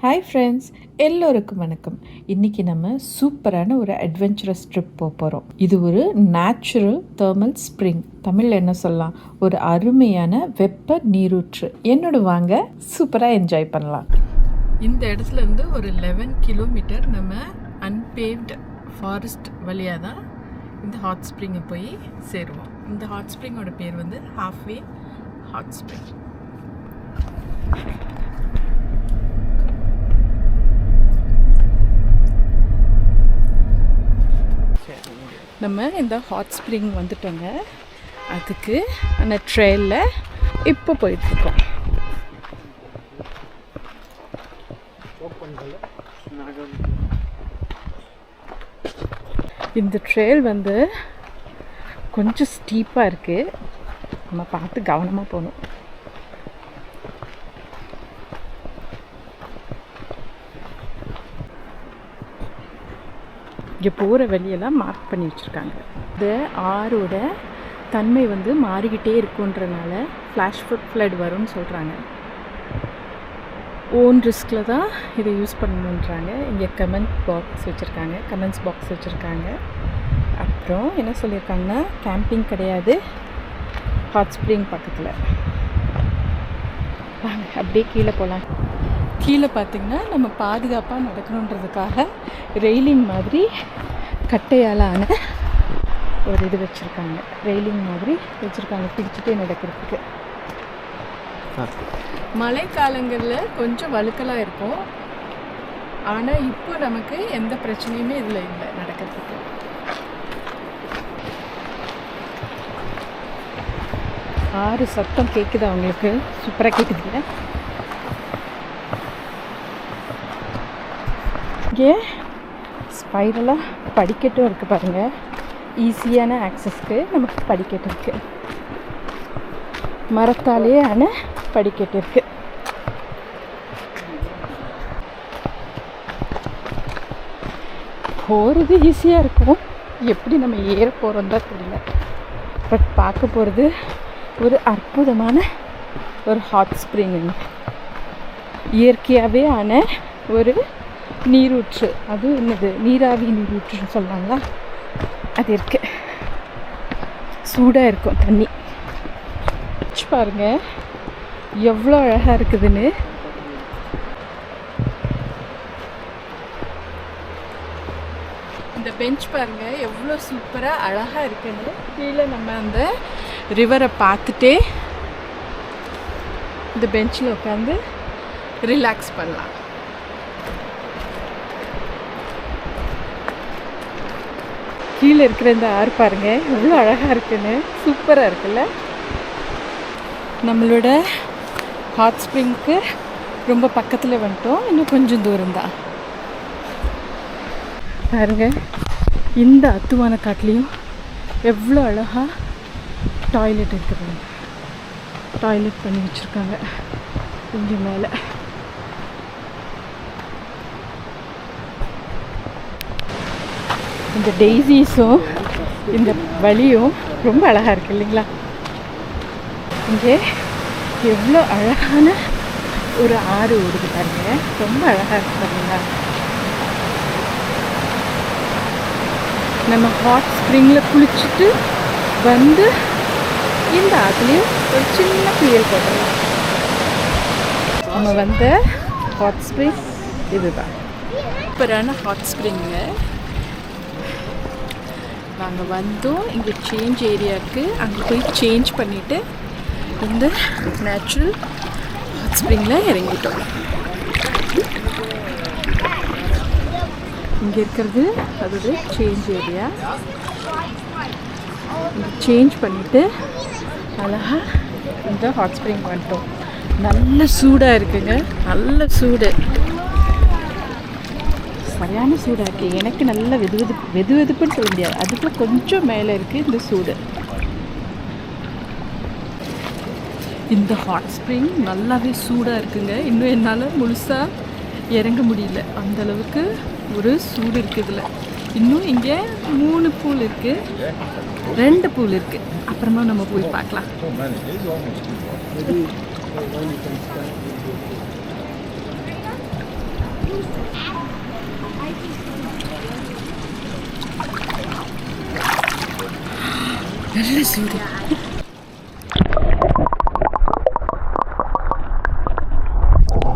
Hi friends, எல்லோருக்கும் வணக்கம். இன்றைக்கி நம்ம சூப்பரான ஒரு அட்வென்ச்சரஸ் ட்ரிப் போக போகிறோம். இது ஒரு நேச்சுரல் தெர்மல் ஸ்ப்ரிங், தமிழில் என்ன சொல்லலாம், ஒரு அருமையான வெப்ப நீரூற்று. என்னோட வாங்க சூப்பராக என்ஜாய் பண்ணலாம். இந்த இடத்துல இருந்து ஒரு 11 கிலோமீட்டர் நம்ம அன்பேவ்டு ஃபாரஸ்ட் வழியாக தான் இந்த ஹாட் ஸ்ப்ரிங்கை போய் சேருவோம். இந்த ஹாட் ஸ்ப்ரிங்கோட பேர் வந்து ஹாஃப்வே ஹாட் ஸ்ப்ரிங். நம்ம இந்த ஹாட் ஸ்ப்ரிங் வந்துட்டோங்க. அதுக்கு அந்த ட்ரெயிலில் இப்போ போயிட்டுருக்கோம். இந்த ட்ரெயில் வந்து கொஞ்சம் ஸ்டீப்பாக இருக்குது, நம்ம பார்த்து கவனமாக போகணும். இங்கே போகிற வழியெல்லாம் மார்க் பண்ணி வச்சுருக்காங்க. இந்த ஆறோட தன்மை வந்து மாறிக்கிட்டே இருக்குன்றனால ஃப்ளாஷ் ஃப்ளட் வரும்னு சொல்கிறாங்க. ஓன் ரிஸ்கில் தான் இதை யூஸ் பண்ணணுன்றாங்க. இங்கே கமெண்ட்ஸ் பாக்ஸ் வச்சுருக்காங்க. அப்புறம் என்ன சொல்லியிருக்காங்கன்னா, கேம்பிங் கிடையாது ஹாட் ஸ்ப்ரிங் பக்கத்தில். வாங்க அப்படியே கீழே போகலாம். கீழே பார்த்திங்கன்னா நம்ம பாதுகாப்பாக நடக்கணுன்றதுக்காக ரெயிலிங் மாதிரி கட்டையாலான ஒரு இது வச்சுருக்காங்க. ரெயிலிங் மாதிரி வச்சுருக்காங்க பிடிச்சிட்டே நடக்கிறதுக்கு. மழை காலங்களில் கொஞ்சம் வழுக்கலாக இருக்கும், ஆனால் இப்போ நமக்கு எந்த பிரச்சனையுமே இதில் இல்லை நடக்கிறதுக்கு. ஆறு சத்தம் கேட்குது அவங்களுக்கு, சூப்பராக கேட்குதுங்க. இங்கே ஸ்பைரலாக படிக்கட்டும் இருக்குது பாருங்கள். ஈஸியான ஆக்சஸ்க்கு நமக்கு படிக்கட்டு இருக்குது, மரத்தாலேயே ஆன படிக்கட்டு இருக்குது. போகிறது ஈஸியாக இருக்கும், எப்படி நம்ம ஏற போகிறோம் தான் தெரியல. பட் பார்க்க போகிறது ஒரு அற்புதமான ஒரு ஹாட் ஸ்ப்ரிங், இயற்கையாகவே ஆன ஒரு நீரூற்று. அது என்னது, நீராவி நீரூற்றுன்னு சொல்லுவாங்களா, அது இருக்கு. சூடாக இருக்கும் தண்ணி. பாருங்க எவ்வளோ அழகாக இருக்குதுன்னு. இந்த பெஞ்ச் பாருங்க எவ்வளோ சூப்பராக அழகாக இருக்குன்னு. கீழே நம்ம அந்த ரிவரை பார்த்துட்டே இந்த பெஞ்சில் உட்காந்து ரிலாக்ஸ் பண்ணலாம். கீழே இருக்கிற இந்த ஆறு பாருங்க எவ்வளோ அழகாக இருக்குன்னு, சூப்பராக இருக்குல்ல. நம்மளோட ஹாட் ஸ்ப்ரிங்க்கு ரொம்ப பக்கத்தில் வந்துட்டோம், இன்னும் கொஞ்சம் தூரம்தான். பாருங்க இந்த அத்துவான காட்டிலையும் எவ்வளோ அழகாக டாய்லெட் இருக்குது. டாய்லெட் பண்ணி வச்சுருக்காங்க இங்கே மேலே. இந்த டெய்ஸிஸும் இந்த வழியும் ரொம்ப அழகாக இருக்குது இல்லைங்களா. இங்கே எவ்வளோ அழகான ஒரு ஆறு ஓடுது பாருங்க, ரொம்ப அழகாக இருக்குது பாருங்களா. நம்ம ஹாட் ஸ்ப்ரிங்கில் குளிச்சுட்டு வந்து இந்த ஆற்றுலேயும் ஒரு சின்ன குளியல் போடலாம். நம்ம வந்த ஹாட் ஸ்ப்ரிங் இதுதான், சூப்பரான ஹாட் ஸ்ப்ரிங்க. நாங்கள் வந்தோம், இங்கே சேஞ்ச் ஏரியாவுக்கு அங்கே போய் சேஞ்ச் பண்ணிவிட்டு இந்த நேச்சுரல் ஹாட் ஸ்ப்ரிங்கில் இறங்கிட்டோம். இங்கே இருக்கிறது அதோட சேஞ்ச் ஏரியா. இங்கே சேஞ்ச் பண்ணிவிட்டு அழகாக இந்த ஹாட் ஸ்ப்ரிங் வந்துட்டோம். நல்ல சூடாக இருக்குங்க, நல்ல சூடு, சரியான சூடாக இருக்குது. எனக்கு நல்ல வெதுவெதுப்புன்னு சொல்ல முடியாது, அதுக்கு கொஞ்சம் மேலே இருக்குது இந்த சூடு. இந்த ஹாட் ஸ்ப்ரிங் நல்லாவே சூடாக இருக்குங்க. இன்னும் என்னால் முழுசாக இறங்க முடியல, அந்தளவுக்கு ஒரு சூடு இருக்குது இதில். இன்னும் இங்கே 3 பூல் இருக்குது, 2 பூல் இருக்குது. அப்புறமா நம்ம போய் பார்க்கலாம். நல்ல சூடு.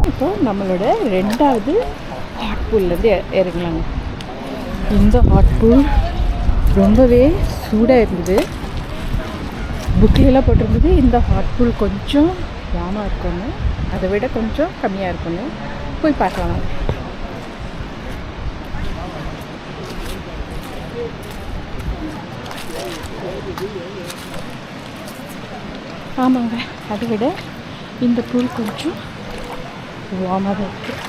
இப்போ நம்மளோட 2வது ஹாட் பூல்லேருந்து இறங்கலாங்க. இந்த ஹாட் பூல் ரொம்பவே சூடாக இருந்தது. புக்கிலெலாம் போட்டிருந்தது இந்த ஹாட் பூல் கொஞ்சம் வார்மாக இருக்கும்னு, அதை விட கொஞ்சம் கம்மியாக இருக்கும்னு. போய் பார்க்கலாம். ஆமாங்க, அதை விட இந்த பூல் கொஞ்சம் வார்மாக தான் இருக்குது.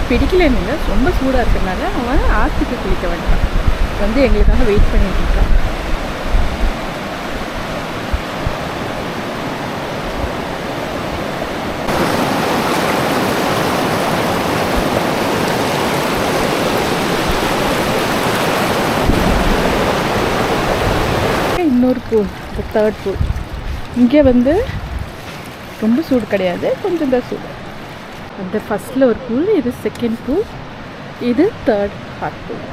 பிடிக்கலன்னு ரொம்ப சூடாக இருக்கிறதுனால அவன் ஆற்றுக்கு குளிக்க வேண்டாம் வந்து எங்களுக்காக வெயிட் பண்ணிட்டு இருக்கான். இன்னொரு பூல், இந்த 3rd பூல். இங்கே வந்து ரொம்ப சூடு கிடையாது, கொஞ்சம் தான் சூடு. அந்த ஃபஸ்ட்டில் ஒரு பூல், இது 2nd பூல், இது 3rd ஹாட் பூல்.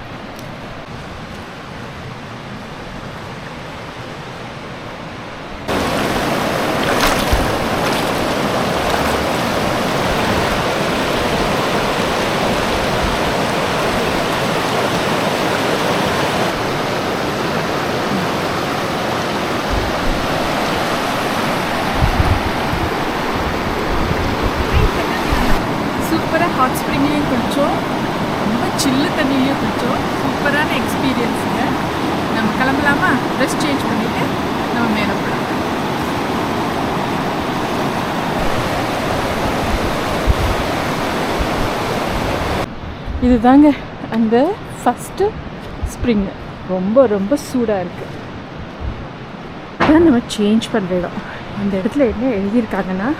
சூப்பராக ஹாட் ஸ்ப்ரிங்லேயும் குளித்தோம், ரொம்ப சில்லு தண்ணிலையும் குளித்தோம். சூப்பரான எக்ஸ்பீரியன்ஸுங்க. நம்ம கிளம்பலாமா? ட்ரெஸ் சேஞ்ச் பண்ணிவிட்டு நம்ம மேலே போகலாம். இதுதாங்க அந்த ஃபஸ்ட்டு ஸ்ப்ரிங்கு. ரொம்ப ரொம்ப சூடாக இருக்குது. அதான் நம்ம சேஞ்ச் பண்ணுற இடம். இந்த இடத்துல என்ன எழுதியிருக்காங்கன்னா,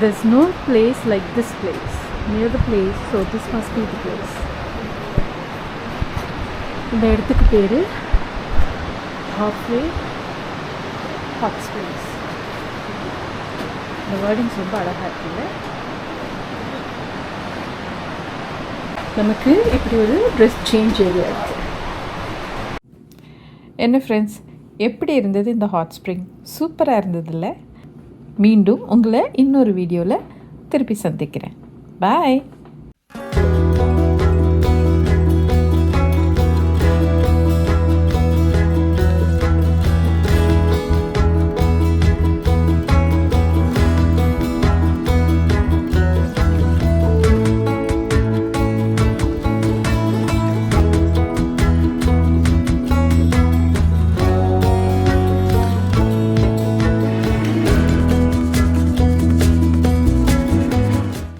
there's no place like this place near the place, so this must be the place. இந்த இடத்துக்கு பேர் halfway hot springs. இந்த வேர்டிங்ஸ் ரொம்ப அழகாக இருக்குல்ல. நமக்கு இப்படி ஒரு ட்ரெஸ் சேஞ்ச் ஏரியா இருக்குது. என்ன ஃப்ரெண்ட்ஸ், எப்படி இருந்தது இந்த ஹாட் ஸ்ப்ரிங்? சூப்பராக இருந்ததில்ல? மீண்டும் உங்களை இன்னொரு வீடியோவில் திருப்பி சந்திக்கிறேன். பாய்.